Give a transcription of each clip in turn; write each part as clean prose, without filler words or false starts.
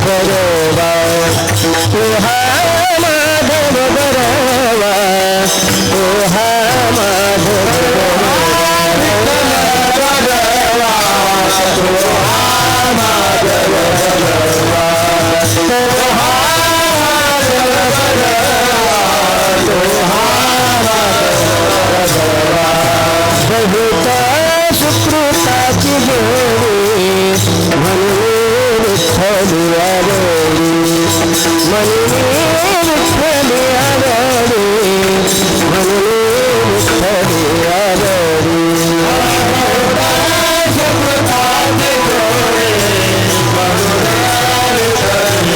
बरोबा तू हा माधव बरोबा तू हा माधव बहुत सुकृताची जोडी म्हणून विठ्ठली आवडी म्हणून विठ्ठली आवडी म्हणून विठ्ठली आवडी सुकृताची जोडी म्हणून विठ्ठली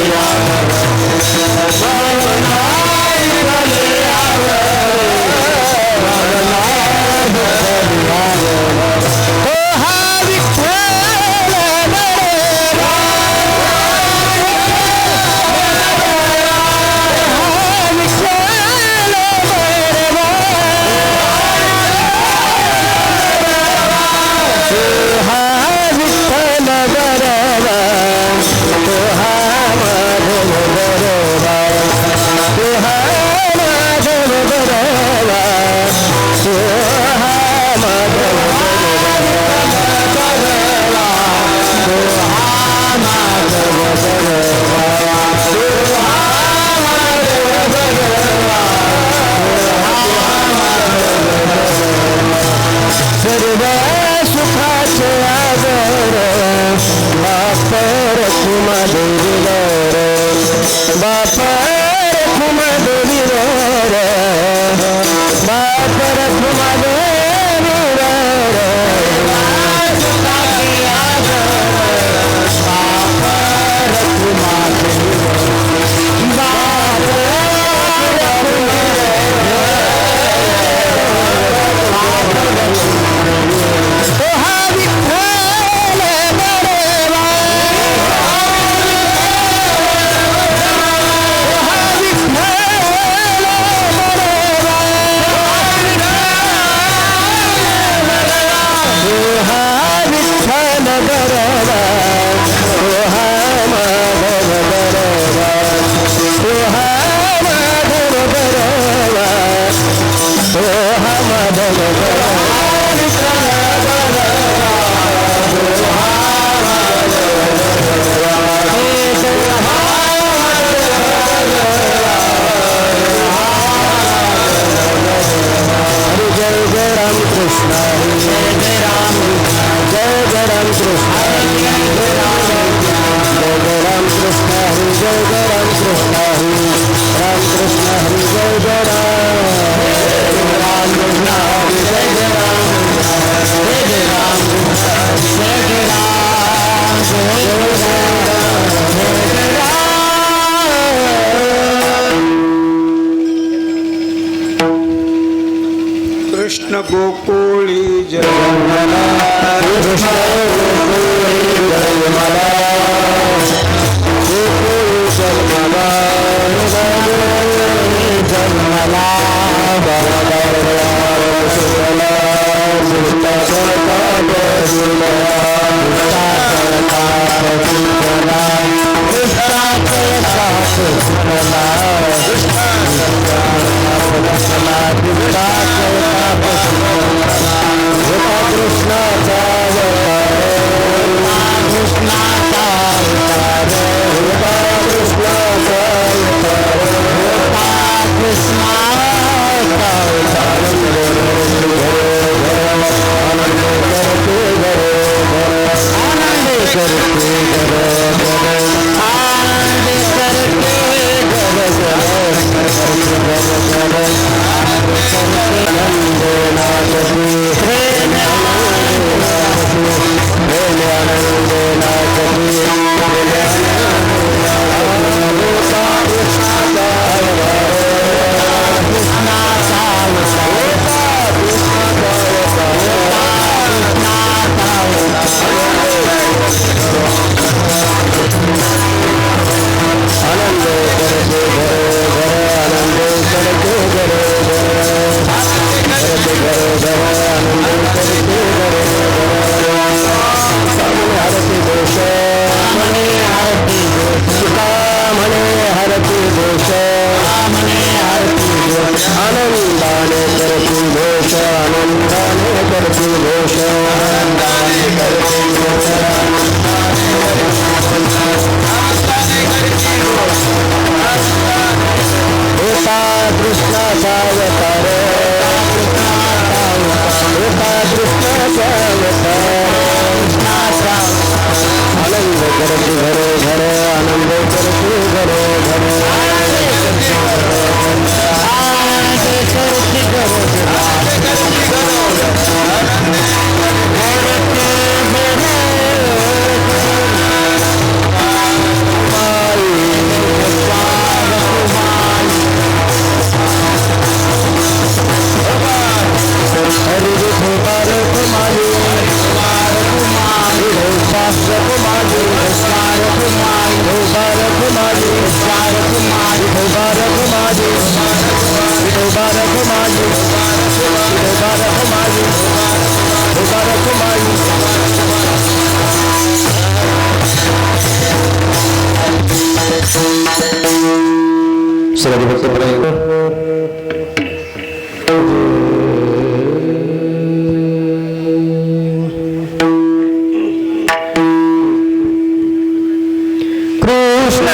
सर्व सुखाचे आगर बापर खुमा देवीवर बापर खुमा देवीवर बापर खुमा देवीवर सुखाचे आगर बापर खुमा देवीवर कृष्ण गोकुळी जन्मला कृष्ण गोकुळी जन्मला गोकुळी जन्मला जन्मला घोष होता कृष्णाचा अवतार होता कृष्णाचा अवतार आनंद करते घरो घर आनंद करते घरो घर हरि विठोबार कुमारी शास्त्र कुमारी विस्तार कुमारी विठोबार कुमारी विस्तार कुमारी विठोबार कुमारी विठोबार कुमारी विठोबार कुमारी विठोबार कुमारी श्री भक्त कृष्ण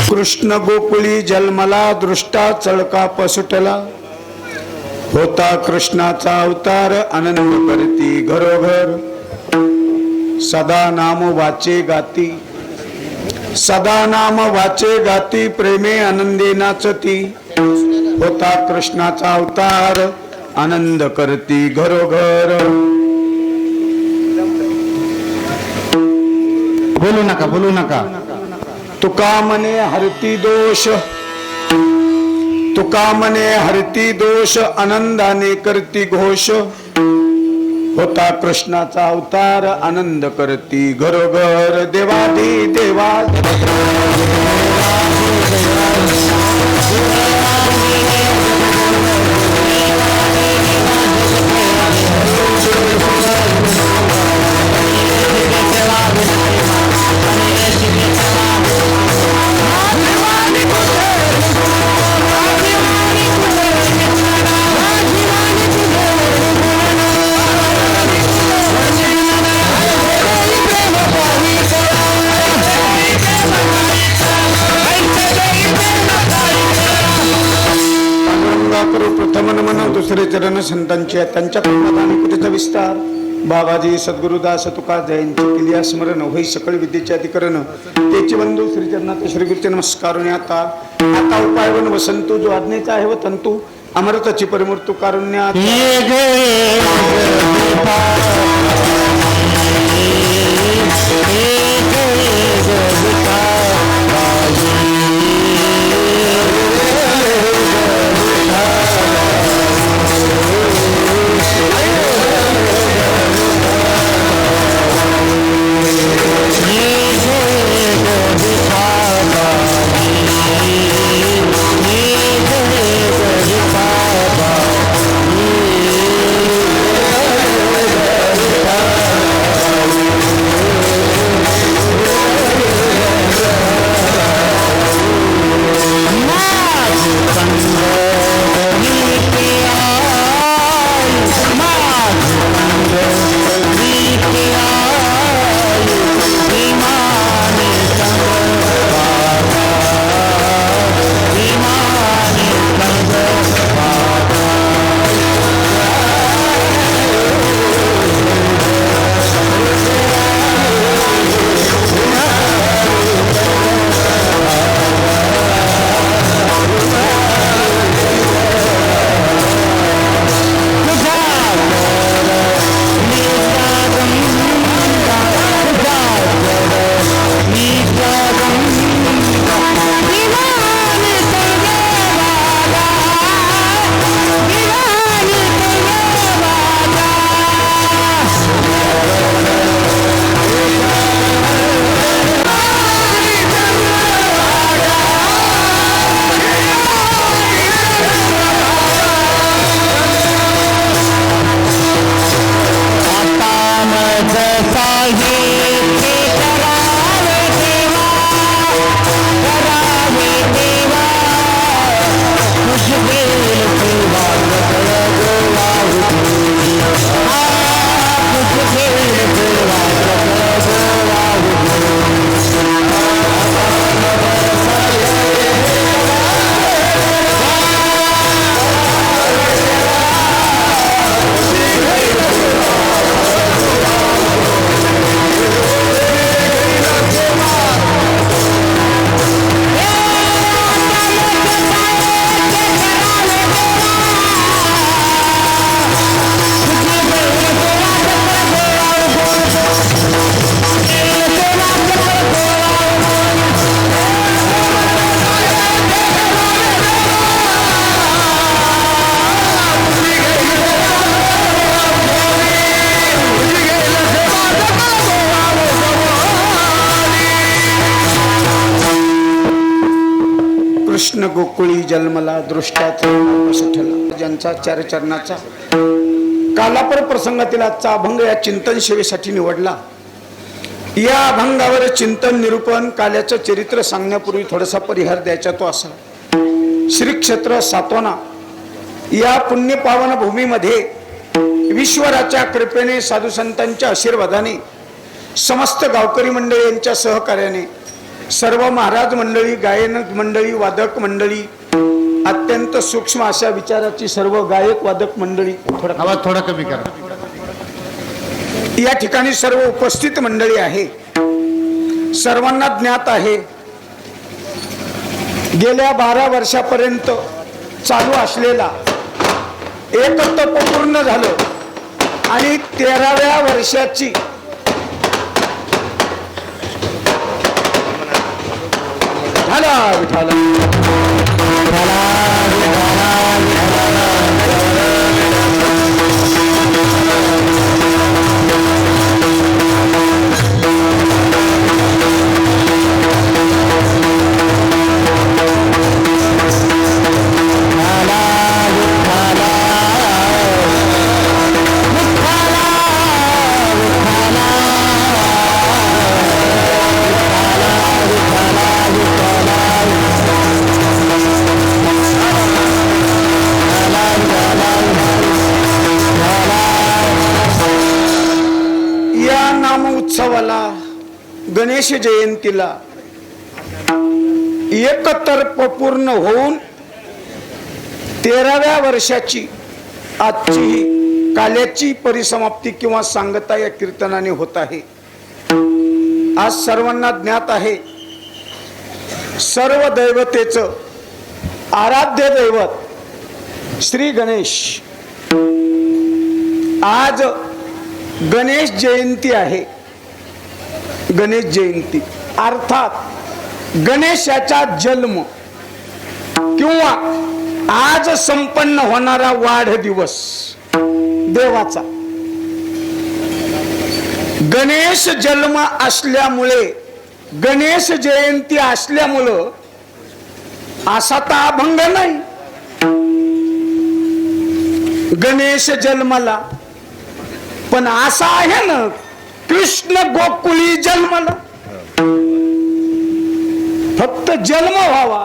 कृष्ण गोकुळी जन्मला दृष्टा चळका पसुटला होता कृष्णाचा अवतार आनंद करती घरोघर सदा नाम वाचे गाती सदा नाम वाचे गाती प्रेमे आनंदे नाचती होता कृष्णाचा अवतार आनंद करती घरोघर बोलू नका तुका म्हणे हरती दोष तुका म्हणे हरती दोष आनंदाने करती घोष होता कृष्णाचा अवतार आनंद करती घरोघर देवादी देवा प्रथम नमन दुसरे चरण संतांचे त्यांच्या कृतीचा विस्तार बाबाजी सद्गुरुदास तुका जयंती केली स्मरण होई सकळ विद्येचे अधिकरण त्याचे बंधू श्रीचरणात श्री गुरुचे नमस्कार आता उपायवन वसंतू जो आज्ञेचा आहे व तंतू अमृताची परिमूर्तू कारुण्यात कृष्ण गोकुळी जन्मला दृष्टाचा ठला. ज्यांचा चरणाचा कालापर प्रसंगातील आजचा अभंग या चिंतन सेवेसाठी निवडला. या अभंगावर चिंतन निरूपण काल्याचं चरित्र सांगण्यापूर्वी थोडासा परिहार द्यायचा तो असा. श्री क्षेत्र सातवना या पुण्यपावन भूमीमध्ये ईश्वराच्या कृपेने साधू संतांच्या आशीर्वादाने समस्त गावकरी मंडळी यांच्या सहकार्याने सर्व महाराज मंडळी, गायन मंडळी, वादक मंडळी, अत्यंत सूक्ष्म अशा विचाराची सर्व गायक वादक मंडळी, आवाज थोडा कमी करा. या ठिकाणी सर्व उपस्थित मंडळी आहे. सर्वांना ज्ञात आहे गेल्या 12 वर्षापर्यंत चालू असलेला एक तप पूर्ण झालं आणि 13व्या वर्षाची झाला विठाला. उत्सवाला गणेश जयंतीला एकतर्फ पूर्ण होऊन 13व्या वर्षाची आजची काल्याची परिसमाप्ती किंवा सांगता या कीर्तनाने होत आहे. आज सर्वांना ज्ञात आहे सर्व दैवतेचं आराध्य दैवत श्री गणेश. आज गणेश जयंती आहे. गणेश जयंती अर्थात गणेशाचा जन्म किंवा आज संपन्न होणारा वाढदिवस देवाचा. गणेश जन्म असल्यामुळे, गणेश जयंती असल्यामुळं असा तर अभंग नाही. गणेश जन्मला पण असा आहे ना, कृष्ण गोकुळी जन्मला. फक्त जन्म व्हावा.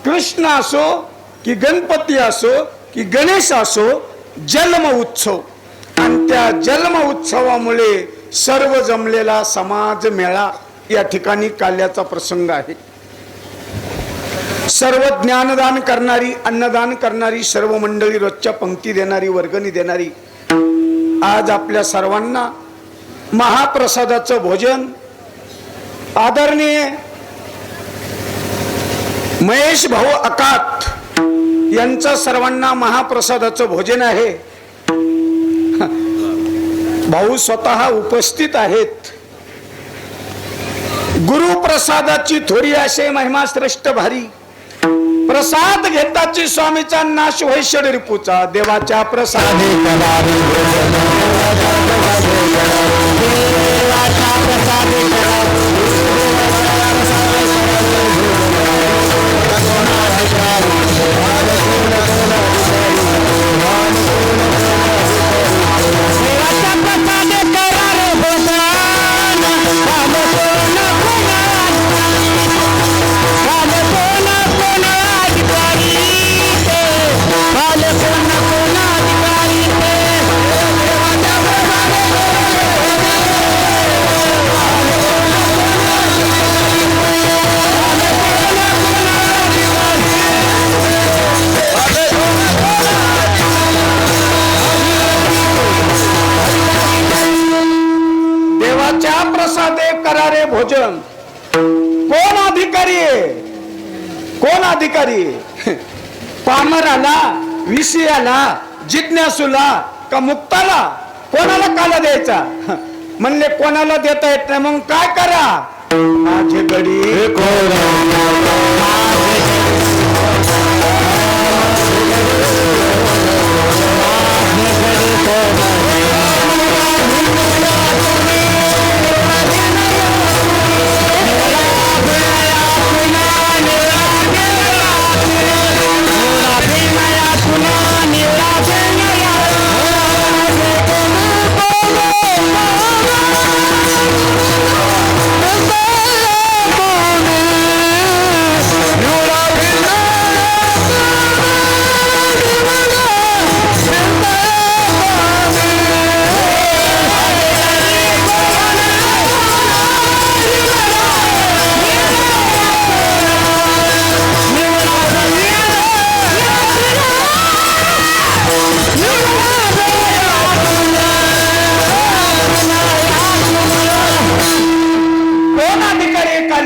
कृष्ण असो की गणपती असो की गणेश असो, जन्म उत्सव. आणि त्या जन्म उत्सवामुळे सर्व जमलेला समाज मेळा या ठिकाणी काल्याचा प्रसंग आहे. सर्व ज्ञानदान करणारी, अन्नदान करणारी सर्व मंडळी, रोजच्या पंक्ती देणारी, वर्गणी देणारी, आज आपल्या सर्वांना महाप्रसादाचं भोजन आदरणीय महेश भाऊ अकात यांचं सर्वांना महाप्रसादाचं भोजन आहे. भाऊ स्वतः उपस्थित आहेत. गुरुप्रसादाची थोडी असे महिमा श्रेष्ठ भारी. प्रसाद घेताची स्वामीचा नाश वैश्य रिपूचा. देवाच्या प्रसादे करारे भोजन. कोण अधिकारी आहे? कोण अधिकारी आहे? पामराला, विषयाला, जिज्ञासूला का मुक्ताला? कोणाला काला द्यायचा? म्हणले कोणाला देता येत नाही, मग काय करा? माझे गडी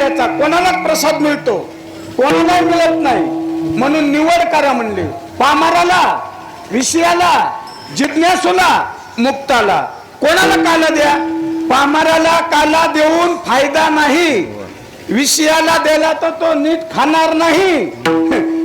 द्यायचा. कोणाला प्रसाद मिळतो, कोणाला मिळत नाही, म्हणून निवड करा म्हणले. पामराला, विषयाला, जिज्ञासूला, मुक्ताला. कोणाला काला द्या? पामराला काला देऊन फायदा नाही, विषयाला दिला तर तो नीट खाणार नाही,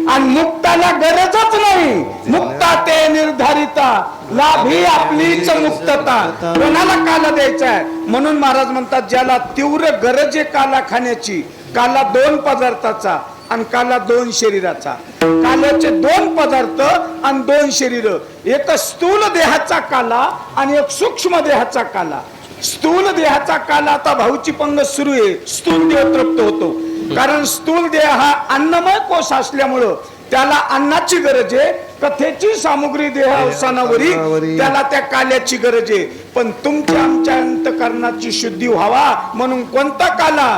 आणि मुक्ताला गरजच नाही. मुक्ता ते निर्धारिता, लाभी आपलीच मुक्तता. कोणाला काला द्यायचा आहे? म्हणून महाराज म्हणतात, ज्याला तीव्र गरज आहे काला खाण्याची, काला 2 पदार्थाचा आणि काला 2 शरीराचा. काल्याचे 2 पदार्थ आणि 2 शरीर. एक स्थूल देहाचा काला आणि एक सूक्ष्म देहाचा काला. स्थूल देहाचा काला आता भाऊची पंगत सुरू आहे. स्थूल देह तृप्त होतो, कारण स्थूल देह हा अन्नमय कोश असल्यामुळं त्याला अन्नाची गरज आहे. कथेची सामुग्री देह अवसानावरी, त्याला त्या काल्याची गरज आहे. पण तुमच्या आमच्या अंतकरणाची शुद्धी व्हावा म्हणून कोणता काला?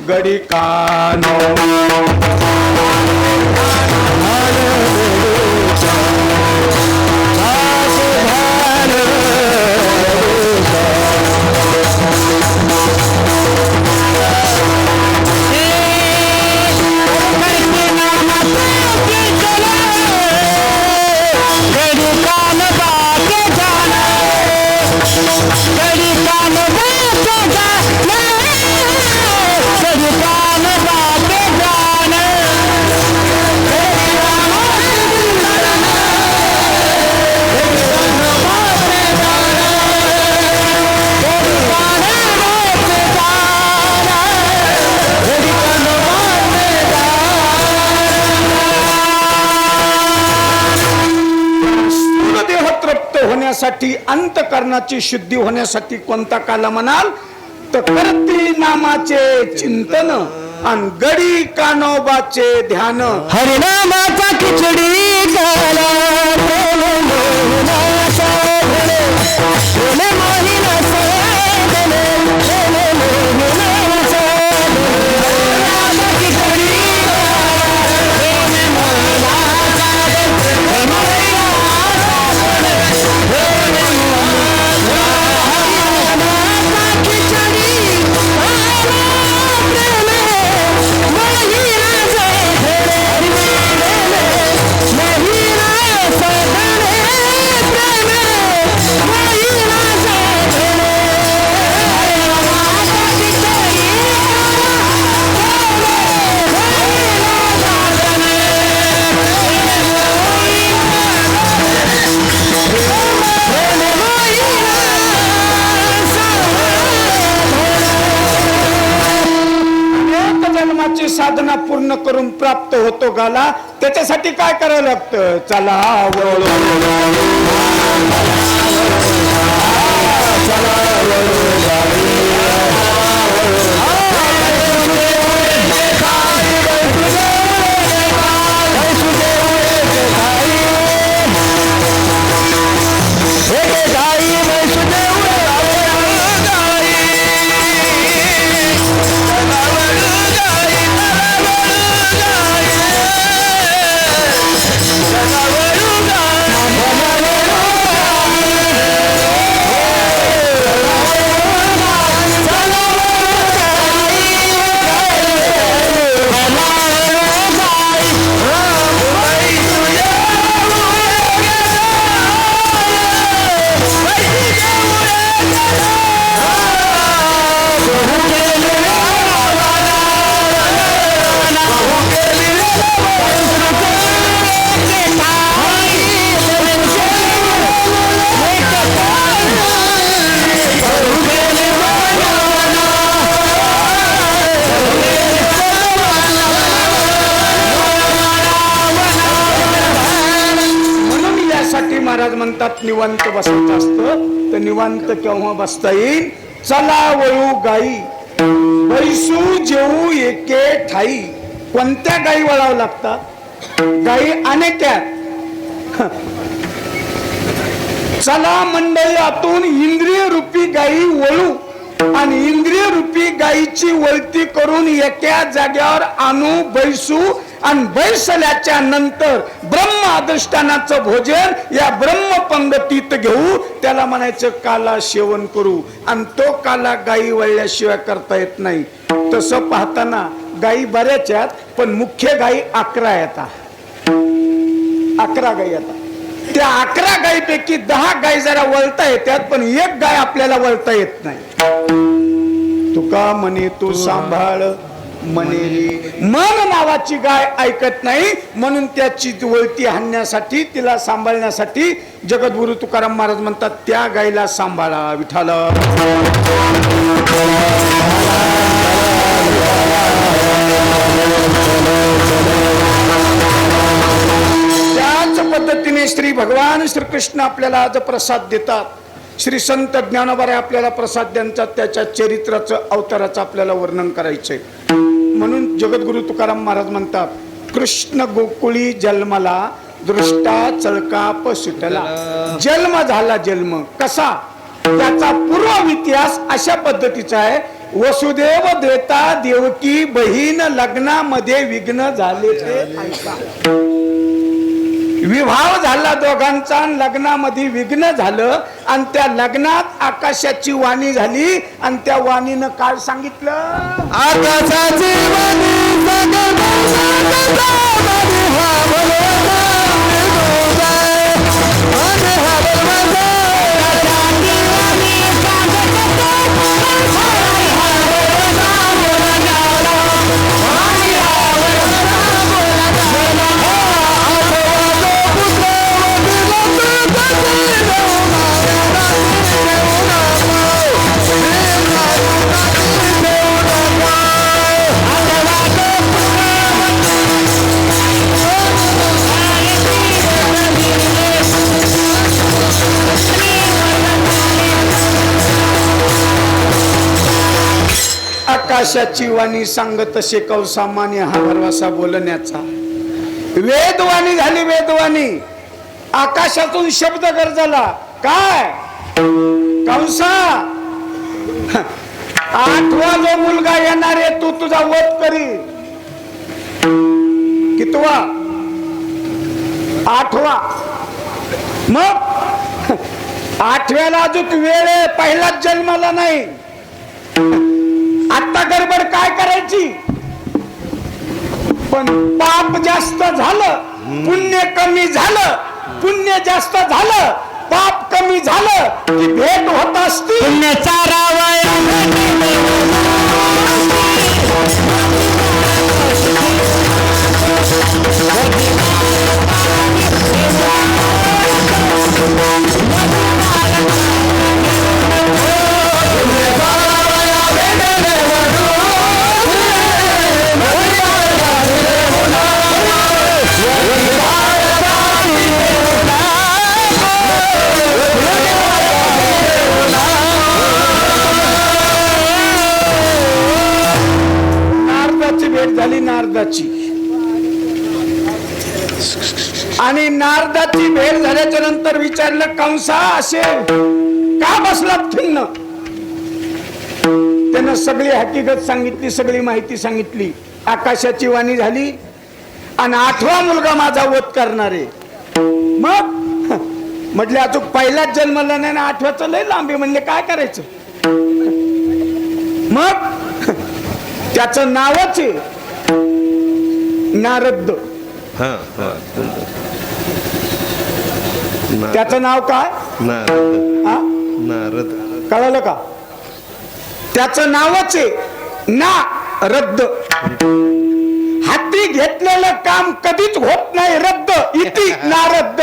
गडी कानो होण्यासाठी, अंतकरणाची शुद्धी होण्यासाठी कोणता काला म्हणाल तर करती नामाचे चिंतन आणि गडी कानोबाचे ध्यान. हरिनामाचा खिचडी काला साधना पूर्ण करून प्राप्त होतो गाला. त्याच्यासाठी काय करावं लागतं? चला महाराज म्हणतात निवांत बसायचं असतं. तर निवांत केव्हा बसता येईल? चला वळू गाई, बैसू जेऊ एके ठाई. कोणत्या गाई वळावं लागतात? गाई अनेक्या. चला मंडळी आतून इंद्रिय रूपी गाई वळू आणि इंद्रिय रूपी गाई गायीची वळती करून एका जाग्यावर आणू बैसू आणि बैसल्याच्या नंतर ब्रह्म अधिष्ठानाचं भोजन या ब्रह्म पंगतीत घेऊ, त्याला म्हणायचं काला सेवन करू. आणि तो काला गायी वळल्याशिवाय करता येत नाही. तसं पाहताना गायी बऱ्याच आहेत, पण मुख्य गायी 11 येतात. 11 गायी येतात. त्या 11 गायीपैकी 10 गायी जरा वळता येतात, पण एक गाय आपल्याला वळता येत नाही. तुका म्हणे तू सांभाळ म्हणे, मन नावाची गाय ऐकत नाही, म्हणून त्याची वळती हाणण्यासाठी, तिला सांभाळण्यासाठी जगद्गुरु तुकाराम महाराज म्हणतात त्या गायीला सांभाळा. विठ्ठल त्याच पद्धतीने श्री भगवान श्रीकृष्ण आपल्याला आज प्रसाद देतात. श्री संत ज्ञानोबा आपल्याला प्रसाद द्यांचा, त्याच्या चरित्राचं अवताराचं आपल्याला वर्णन करायचंय. म्हणून जगद्गुरु तुकाराम महाराज म्हणतात कृष्ण गोकुळी जन्मला दृष्टा चळकाप सुटला. जन्म झाला, जन्म कसा, त्याचा पूर्व इतिहास अशा पद्धतीचा आहे. वसुदेव देता देवकी बहीण लग्नामध्ये विघ्न झाले ते ऐका. विवाह झाला दोघांचा, लग्नामध्ये विघ्न झालं आणि त्या लग्नात आकाशाची वाणी झाली आणि त्या वाणीनं काय सांगितलं, आकाशाची वाणी आकाशाची वाणी सांगत असे कौसामान्य हा भरवसा बोलण्याचा. वेदवाणी झाली, वेदवाणी. आकाशातून शब्द गरजला, काय कंसा 8वा जो मुलगा येणार आहे तू तुझा वध करी. कितवा? 8वा. मग 8व्याला अजून वेळ आहे, पहिलाच जन्माला नाही. आता गडबड काय करायची, पण पाप जास्त झालं, पुण्य कमी झालं. पुण्य जास्त झालं, पाप कमी झालं की भेट होत असती. भेट झाली नारदाची, आणि नारदाची भेट झाल्याच्या नंतर विचारलं कंसा असे का बसला खिन्न. त्यानं सगळी हकीकत सांगितली, सगळी माहिती सांगितली. आकाशाची वाणी झाली आणि 8वा मुलगा माझा वध करणारे. मग म्हटले अजून पहिलाच जन्मला नाही ना, 8व्याचं लय लांबे. म्हणले काय करायचं. मग त्याचं नावच आहे नारद. त्याचं नाव काय, नारद. कळलं का? त्याचं नावच आहे नारद. हाती घेतलेलं काम कधीच होत नाही रद्द, इति नारद.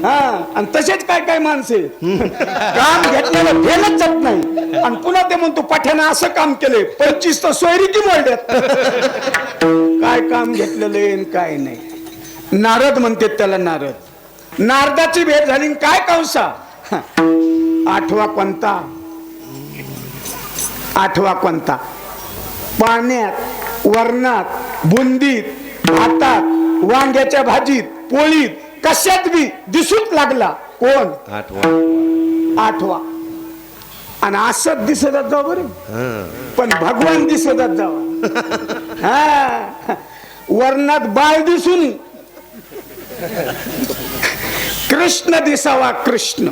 हा, आणि तसेच काय काय माणसे काम घेतलेलं फेलच जात नाही, आणि पुन्हा ते म्हणतो पाठ्यानं असं काम केलंय 25 तर सोयरी की मोडल्यात. काय काम घेतलेलं काय नाही. नारद म्हणते त्याला नारद. नारदाची भेट झाली, काय कंसा 8वा कोणता, 8वा कोणता. पाण्यात, वरणात, बुंदीत, भातात, वांग्याच्या भाजीत, पोळीत, कशात बी दिसूच लागला. कोण? 8वा. आणि असंच दिसत जावं बरं, पण भगवान दिसत जावा. हा, वर्णात बाळ दिसून कृष्ण दिसावा. कृष्ण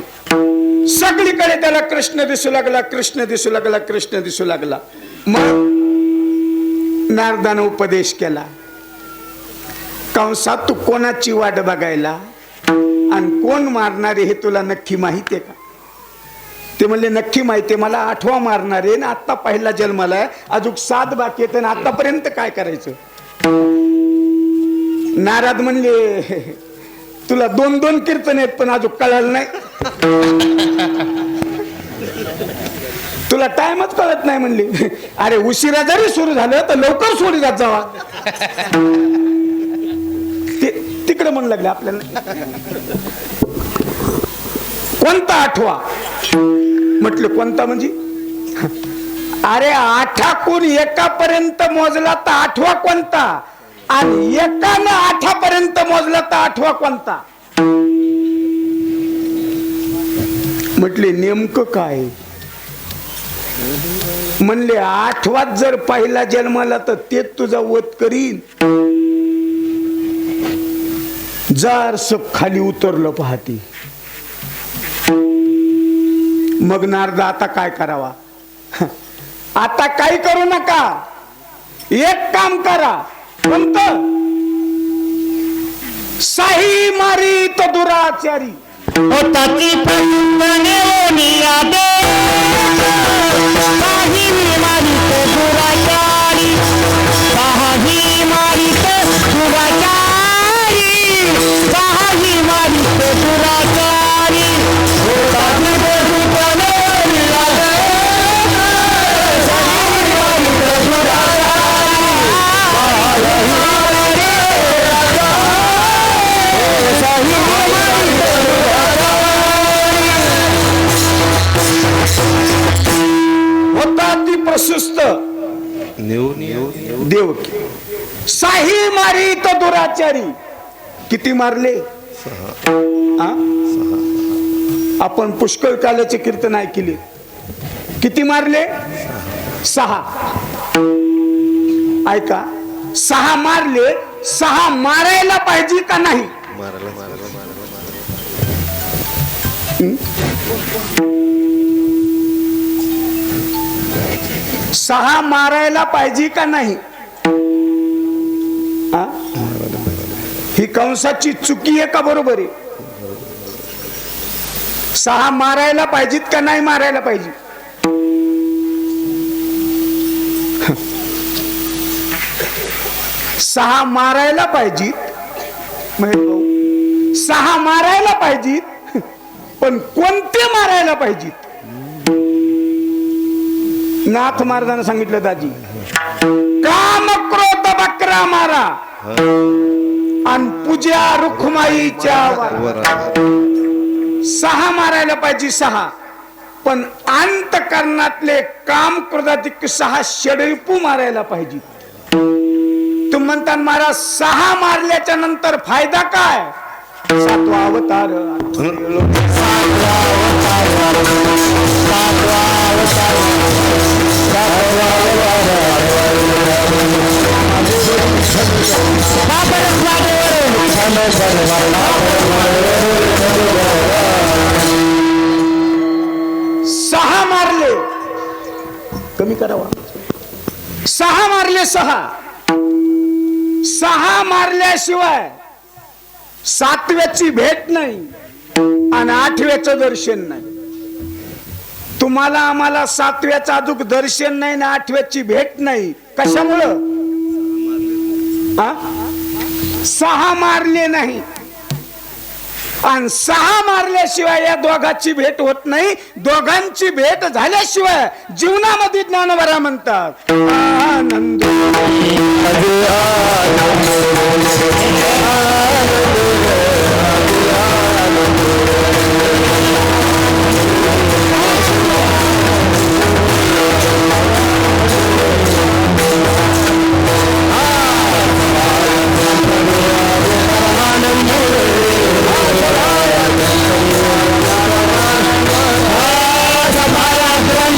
सगळीकडे त्याला कृष्ण दिसू लागला, कृष्ण दिसू लागला, कृष्ण दिसू लागला. मग नारदानं उपदेश केला, कंसात तू कोणाची वाट बघायला आणि कोण मारणारे हे तुला नक्की माहितीये का? ते म्हणले नक्की माहितीये, मला 8वा मारणारे ना, आता पहिला जन्माला आहे, अजून 7 बाकी येते ना, आतापर्यंत काय करायचं? नारद म्हणले तुला 2-2 कीर्तन आहेत पण अजून कळलं नाही, तुला टाइमच कळत नाही म्हणले. अरे उशिरा जरी सुरू झालं तर लवकर सोडी जात जावा. तिकडे म्हणू लागले आपल्याला. कोणता 8वा? म्हटलं कोणता म्हणजे? अरे 8 एकापर्यंत मोजला तर 8वा कोणता, आणि एकानं 8पर्यंत मोजला तर 8वा कोणता? म्हटले नेमकं काय? म्हणले 8वात जर पहिला जन्माला तर ते तुझा वध करीन. जरास खाली उतरलं पाहती. मग नारदा आता काय करावा? आता काही करू नका, एक काम करा. कोणतं? साही मारी तो दुराचारी. होता की पत्तने ओनिया दे, साही मारी तो दुराचारी, साही मारी तो दुराचारी, साही मारी तो दुराचारी. होता की पत्तने ओनिया दे, साही मारी तो दुराचारी, साही मारी तो होता ती प्रशस्त देवकी. साही मारी तो दुराचारी. किती मारले? आ? आपण पुष्कळ काल्याचे कीर्तन ऐकले. किती मारले? 6. ऐका, 6 मारले. 6 मारायला पाहिजे का नाही? 6 मारायला पाहिजे का नाही? ही कंसाची चुकी आहे का बरोबर आहे? 6 मारायला पाहिजेत का नाही मारायला पाहिजे? 6 मारायला पाहिजेत महेश भाऊ, 6 मारायला पाहिजेत, पण कोणते मारायला पाहिजेत? नाथ महाराजांना सांगितलं दाजी, काम क्रोध बकरा मारा आणि पूजा रुखमाईच्या वारा. 6 मारायला पाहिजे 6, पण अंतकरणातले काम क्रोधाधिक 6 षडरिपू मारायला पाहिजे. तुम्ही म्हणता महाराज 6 मारल्याच्या नंतर फायदा काय? 7वा अवतार. सहा मारले, कमी करावा. 6 मारले. 6 मारल्याशिवाय 7व्याची भेट नाही आणि 8व्याचं दर्शन नाही. तुम्हाला आम्हाला 7व्याचं अजून दर्शन नाही ना 8व्याची भेट नाही. कशामुळं? 6 मारले नाही आणि 6 मारल्याशिवाय या दोघांची भेट होत नाही. दोघांची भेट झाल्याशिवाय जीवनामध्ये ज्ञानवरा म्हणतात आनंद. Bye.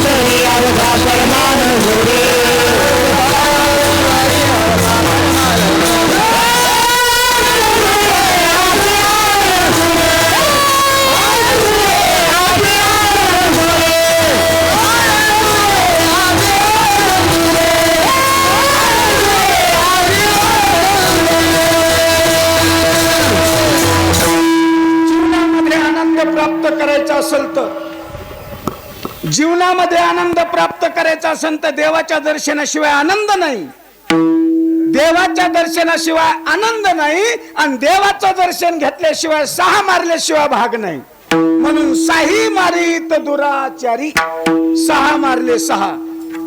जीवनामध्ये आनंद प्राप्त करायचा असेल तर देवाच्या दर्शनाशिवाय आनंद नाही, देवाच्या दर्शनाशिवाय आनंद नाही, आणि देवाचं दर्शन घेतल्याशिवाय सहा मारल्याशिवाय भाग नाही. म्हणून साही मारित दुराचारी, सहा मारले सहा.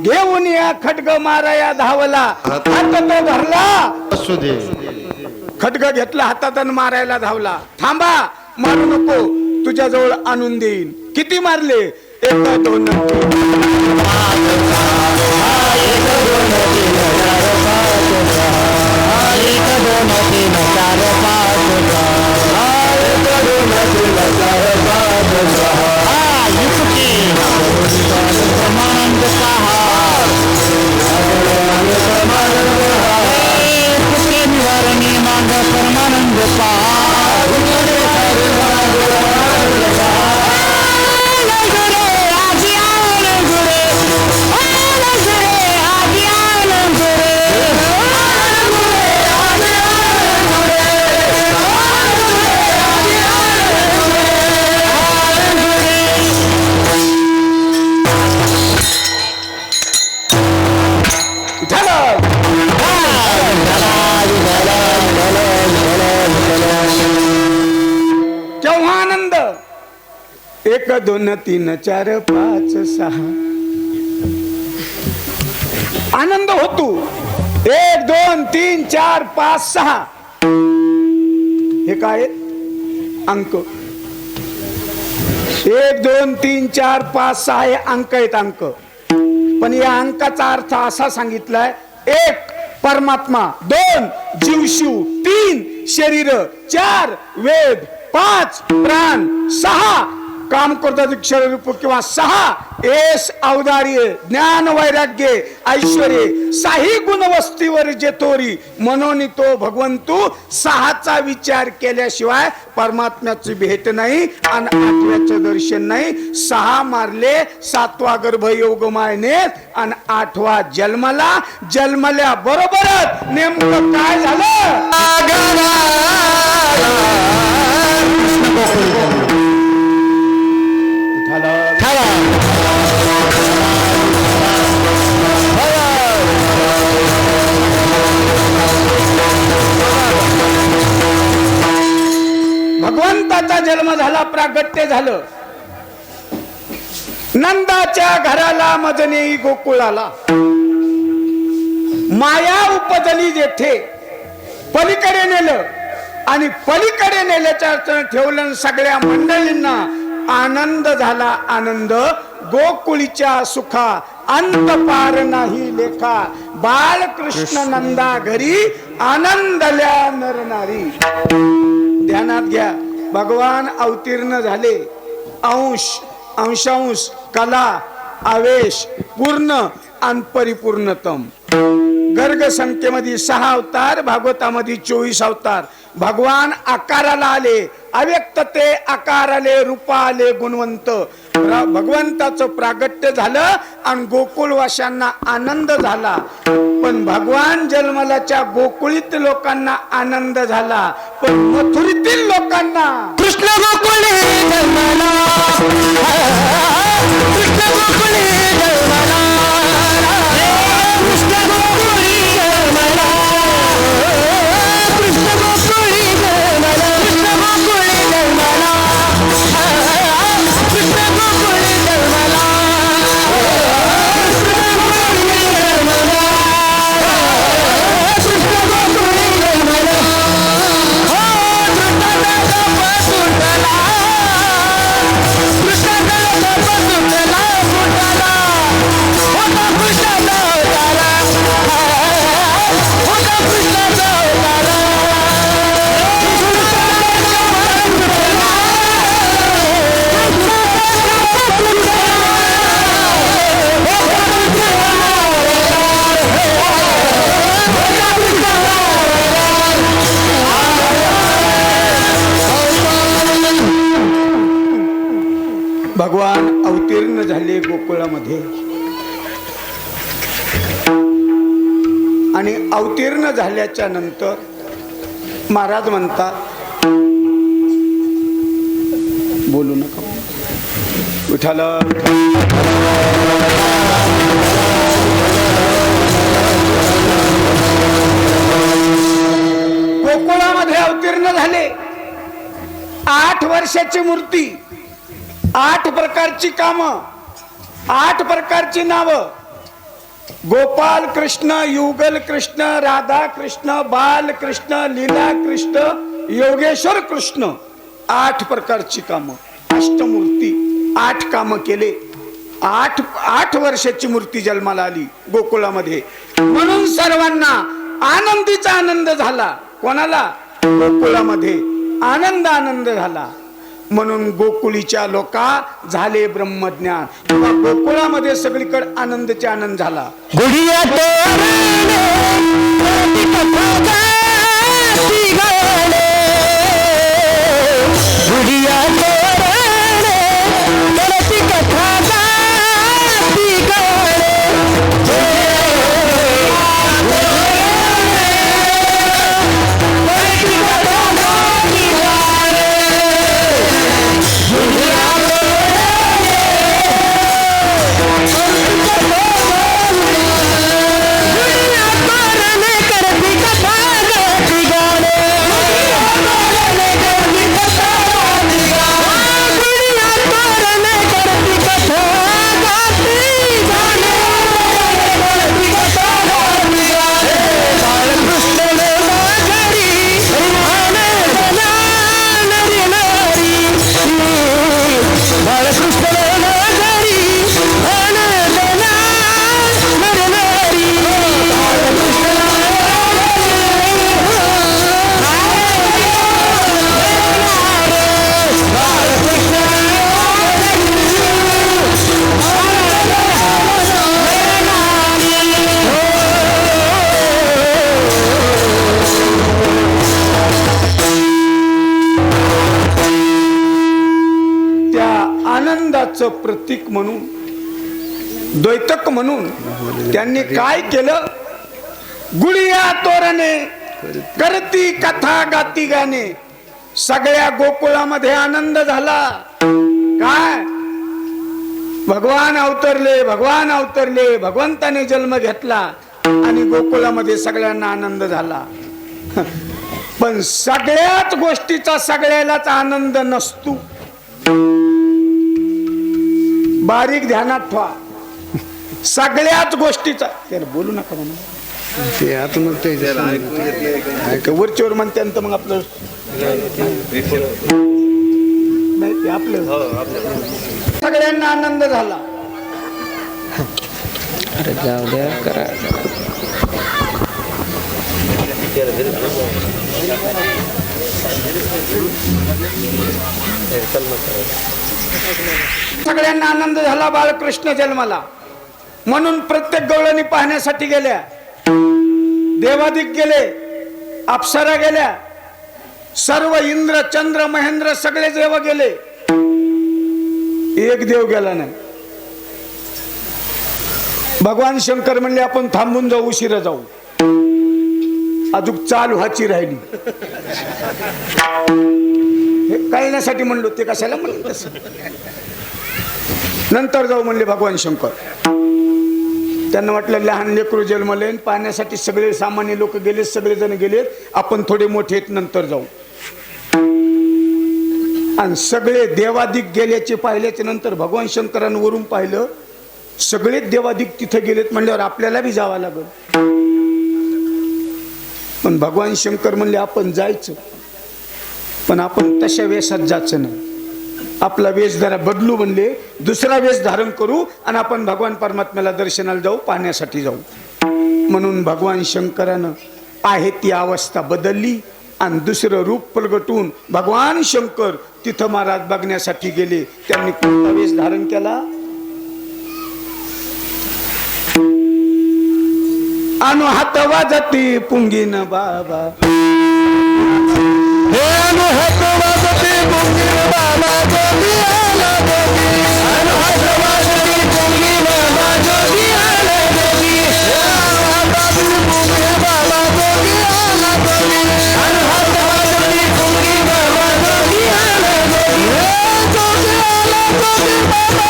घेऊन या खड्ग माराया धावला, हात तो धरला असू दे. खड्ग घेतला हातात आणि मारायला धावला. थांबा, मारू नको, तुझ्याजवळ आणून देईन. किती मारले? एक दोन केव्हा आनंद? एक दोन तीन चार पाच सहा आनंद होतो. एक दोन तीन चार पाच सहा हे काय अंक? एक दोन तीन चार पाच सहा हे अंक आहेत, अंक. पण या अंकाचा अर्थ असा सांगितलाय: एक परमात्मा, दोन जीवशिव, तीन शरीर, चार वेद, पाच प्राण, सहा काम करता रूप किंवा सहा एस औदार्य, ज्ञान, वैराग्य, ऐश्वर्य, साही गुण वस्तीवर जे तोरी म्हणून तो भगवंतू. सहाचा विचार केल्याशिवाय परमात्म्याची भेट नाही आणि आठव्याचं दर्शन नाही. सहा मारले, सातवा गर्भयोगमायने आणि आठवा जन्मला. जन्मल्या बरोबरच नेमकं काय झालं? भगवंताचा जन्म झाला, प्रागट्य झालं. नंदाच्या घराला मजने गोकुळाला. माया उपजली जेथे, पलीकडे नेलं आणि पलीकडे नेल्याच्या अर्थाने ठेवलं. सगळ्या मंडळींना आनंद झाला, आनंद. गोकुळीच्या सुखा अंत पार नाही लेखा. बालकृष्ण नंदा घरी आनंदल्या नरनारी. ध्यानात घ्या, भगवान अवतीर्ण झाले. अंश, अंशांश, कला, आवेश, पूर्ण आणि परिपूर्णतम. गर्ग संख्येमध्ये 6 अवतार, भागवतामध्ये 24 अवतार. भगवान आकाराला आले, अव्यक्त ते आकार आले, रूप आले, गुणवंत. भगवंताचं प्रागट्य झालं आणि गोकुळवाशांना आनंद झाला. पण भगवान जन्मलाच्या गोकुळीत लोकांना आनंद झाला, पण मथुरीतील लोकांना कृष्ण गोकुळे जन्मला, कृष्ण गोकुळे जन्मला, कृष्ण गोकुळी जन्मला, कृष्ण गोकुळी जन्मला, कृष्ण गोकुळी जन्मला, कृष्ण गोकुळी जन्मला, कृष्ण गोकुळी जन्मला. भगवान अवतीर्ण झाले गोकुळामध्ये. आणि अवतीर्ण झाल्याच्या नंतर महाराज म्हणतात, बोलू नका, विठ्ठल गोकुळामध्ये अवतीर्ण झाले. 8 वर्षाची मूर्ती, 8 प्रकारची कामं, 8 प्रकारची नावं. गोपाल कृष्ण, युगल कृष्ण, राधा कृष्ण, बाल कृष्ण, लीला कृष्ण, योगेश्वर कृष्ण. 8 प्रकारची कामं, अष्टमूर्ती. 8 कामं केले. 8 वर्षाची मूर्ती जन्माला आली गोकुळामध्ये. म्हणून सर्वांना आनंदीचा आनंद झाला. कोणाला? गोकुळामध्ये आनंद झाला. म्हणून गोकुळीच्या लोका झाले ब्रह्मज्ञान. किंवा गोकुळामध्ये सगळीकडे आनंदचे आनंद झाला. गुडिया आनंदाचं प्रतीक म्हणून, द्वैतक म्हणून त्यांनी काय केलं? गुडिया तोरणे करती कथा गाती गाणे. सगळ्या गोकुळामध्ये आनंद झाला. काय? भगवान अवतरले, भगवंताने जन्म घेतला आणि गोकुळामध्ये सगळ्यांना आनंद झाला. पण सगळ्याच गोष्टीचा सगळ्यालाच आनंद नसतो. बारीक ध्यानात ठेवा. सगळ्याच गोष्टीचा, त्याला बोलू नका म्हणून ते आतून वरच्यावर म्हणते. मग आपलं नाही ते आपलं सगळ्यांना आनंद झाला. अरे जाऊ द्या करा. सगळ्यांना आनंद झाला. बाळकृष्ण जन्माला. म्हणून प्रत्येक गवळणी पाहण्यासाठी गेल्या. देवादिक गेले, अप्सरा गेल्या, सर्व इंद्र चंद्र महेंद्र सगळे देव गेले. एक देव गेला नाही. भगवान शंकर म्हणले आपण थांबून जाऊ, उशिरा जाऊ. अजून चाल व्हायची राहिली. हे कळण्यासाठी म्हणलो. ते कशाला म्हणलं तसं? नंतर जाऊ म्हणले भगवान शंकर. त्यांना वाटलं लहान लेकरू जन्मले, पाहण्यासाठी सगळे सामान्य लोक गेले, सगळेजण गेले, आपण थोडे मोठे नंतर जाऊ. आणि सगळे देवादिक गेल्याचे पाहिल्याच्या नंतर भगवान शंकरांनी वरून पाहिलं, सगळेच देवादिक तिथे गेलेत म्हणल्यावर आपल्याला बी जावं लागल. पण भगवान शंकर म्हणले आपण जायचं, पण आपण तशा वेशात जायचं नाही. आपला वेश जरा बदलू म्हणले, दुसरा वेश धारण करू आणि आपण भगवान परमात्म्याला दर्शनाला जाऊ, पाहण्यासाठी जाऊ. म्हणून भगवान शंकरानं आहे ती अवस्था बदलली आणि दुसरं रूप प्रगटून भगवान शंकर तिथं महाराज बघण्यासाठी गेले. त्यांनी कोणता वेश धारण केला? अनु हात वाजती पुंगीन बाबा. हे अनु हात वाजती पुंगीन बाबा, जोगी आला जोगी. अनु हात वाजती पुंगीन बाबा, जोगी आला जोगी. अनु हात वाजती पुंगीन बाबा, जोगी आला जोगी. अनु हात वाजती पुंगीन बाबा, जोगी आला जोगी. जोगी आला जोगी बाबा.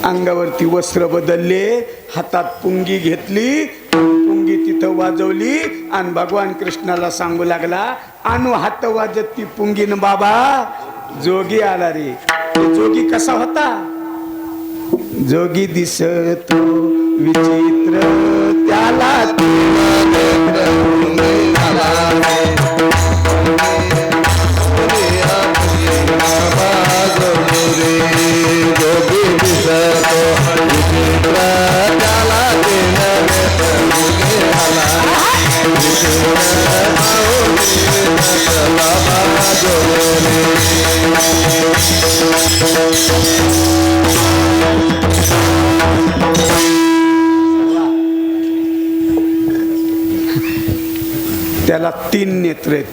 अंगावरती वस्त्र बदलले, हातात पुंगी घेतली, पुंगी तिथं वाजवली आणि भगवान कृष्णाला सांगू लागला, आणू हात वाजत ती पुंगीन बाबा जोगी आला रे. जोगी कसा होता? जोगी दिसतो विचित्र त्याला त्याला 3 नेत्र आहेत.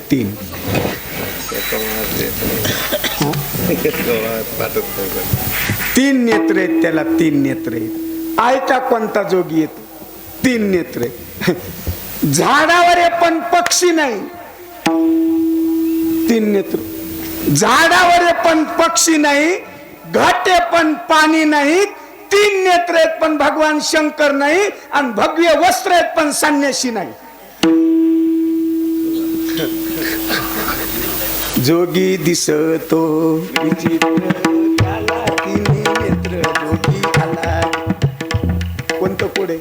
3 नेत्र आहेत त्याला. 3 नेत्र आहेत. आयता कोणता जोगी येतो? 3 नेत्र आहेत. झाडावर आहे पण पक्षी नाही. 3 नेत्र. झाडावर आहे पण पक्षी नाही, घाटे पण पाणी नाही. 3 नेत्र आहेत पण भगवान शंकर नाही, आणि भव्य वस्त्र आहेत पण संन्यासी नाही. जोगी दिसतो विचित्र त्याला 3 नेत्र जोगी आला. कोणतं पुढे?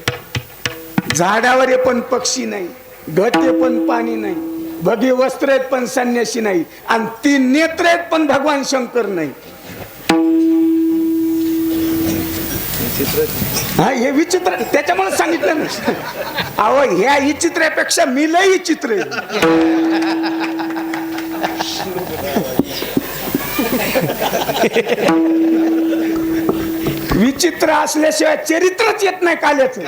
झाडावर आहे पण पक्षी नाही, घटे पण पाणी नाही, भव्य वस्त्र आहेत पण संन्यासी नाही, आणि 3 नेत्र आहेत पण भगवान शंकर नाही. हा, हे विचित्र. त्याच्यामुळे सांगितलं ना, अहो ह्या विचित्रापेक्षा मी लय विचित्र आहे. विचित्र असल्याशिवाय चरित्रच येत नाही काल्याचं.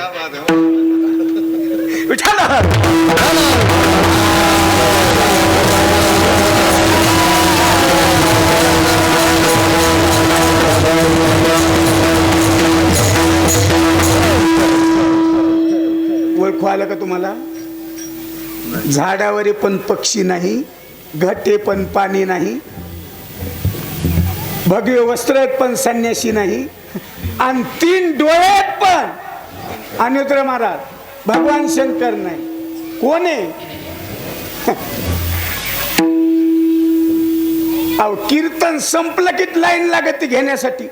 ओळखू आलं का तुम्हाला? झाडावर पण पक्षी नाही, घटे पण पाणी नाही, भव्य वस्त्र पण संन्यासी नाही, आणि 3 डोळे पण अनुद्र महाराज भगवान शंकर नाही. कोण आहे? अहो कीर्तन संपलं की लाईन लागत घेण्यासाठी.